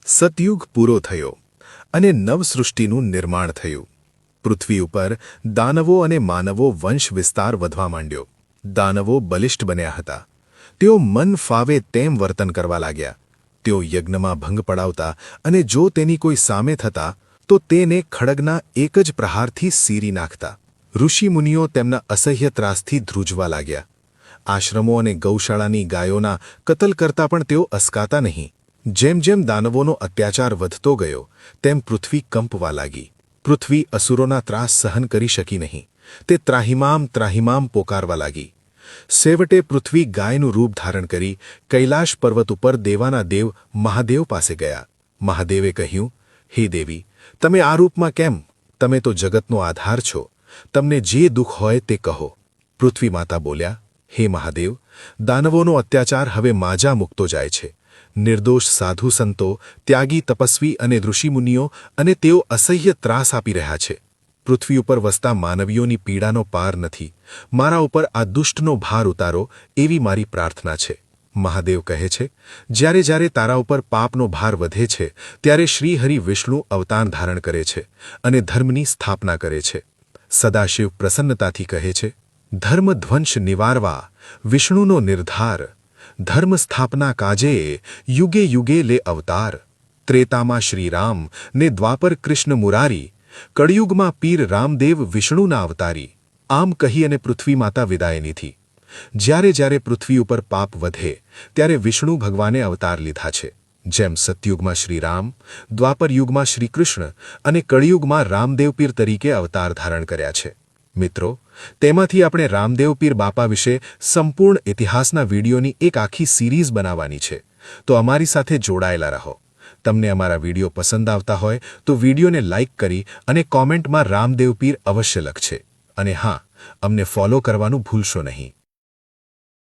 સતયુગ પૂરો થયો અને નવસૃષ્ટિનું નિર્માણ થયું. પૃથ્વી ઉપર દાનવો અને માનવો વંશ વિસ્તાર વધવા માંડ્યો. દાનવો બલિષ્ઠ બન્યા હતા. તેઓ મન ફાવે તેમ વર્તન કરવા લાગ્યા. તેઓ યજ્ઞમાં ભંગ પડાવતા અને જો તેની કોઈ સામે થતા તો તેને ખડગના એક જ પ્રહારથી સીરી નાખતા. ઋષિમુનિઓ તેમના અસહ્ય ત્રાસથી ધ્રુજવા લાગ્યા. આશ્રમો અને ગૌશાળાની ગાયોના કતલ કરતા પણ તેઓ અસકાતા નહીં. જેમ જેમ દાનવોનો અત્યાચાર વધતો ગયો તેમ પૃથ્વી કંપવા લાગી. પૃથ્વી અસુરોના ત્રાસ સહન કરી શકી નહીં. તે ત્રાહિમામ ત્રાહિમામ પોકારવા લાગી. સેવટે પૃથ્વી ગાયનું રૂપ ધારણ કરી કૈલાશ પર્વત ઉપર દેવાના દેવ મહાદેવ પાસે ગયા. મહાદેવે કહ્યું, હે દેવી, તમે આ રૂપમાં કેમ? તમે તો જગતનો આધાર છો. તમને જે દુઃખ હોય તે કહો. પૃથ્વી માતા બોલ્યા, હે મહાદેવ, દાનવોનો અત્યાચાર હવે માજા મૂકતો જાય છે. નિર્દોષ સાધુ સંતો, ત્યાગી તપસ્વી અને ઋષિમુનિઓ અને તેઓ અસહ્ય ત્રાસ આપી રહ્યા છે. પૃથ્વી ઉપર વસતા માનવીઓની પીડાનો પાર નથી. મારા ઉપર આ દુષ્ટનો ભાર ઉતારો એવી મારી પ્રાર્થના છે. મહાદેવ કહે છે, જ્યારે જ્યારે તારા ઉપર પાપનો ભાર વધે છે ત્યારે શ્રીહરિ વિષ્ણુ અવતાર ધારણ કરે છે અને ધર્મની સ્થાપના કરે છે. સદાશિવ પ્રસન્નતાથી કહે છે, ધર્મધ્વંશ નિવારવા વિષ્ણુનો નિર્ધાર. ધર્મ સ્થાપના કાજે યુગે યુગે લે અવતાર. ત્રેતામાં શ્રીરામ ને દ્વાપર કૃષ્ણ મુરારી, કળિયુગમાં પીર રામદેવ વિષ્ણુના અવતારી. આમ કહી અને પૃથ્વી માતા વિદાયની થી. જ્યારે જ્યારે પૃથ્વી ઉપર પાપ વધે ત્યારે વિષ્ણુ ભગવાને અવતાર લીધા છે. જેમ સતયુગમાં શ્રીરામ, દ્વાપર યુગમાં શ્રીકૃષ્ણ અને કળિયુગમાં રામદેવ પીર તરીકે અવતાર ધારણ કર્યા છે. મિત્રો, તેમાંથી આપણે રામદેવ પીર બાપા વિશે સંપૂર્ણ ઇતિહાસના વિડીયોની એક આખી સિરીઝ બનાવવાની છે. તો અમારી સાથે જોડાયેલા રહો. તમને અમારા વિડીયો પસંદ આવતા હોય તો વિડીયોને લાઇક કરી અને કોમેન્ટમાં રામદેવ પીર અવશ્ય લખશે. અને હા, અમને ફોલો કરવાનું ભૂલશો નહીં.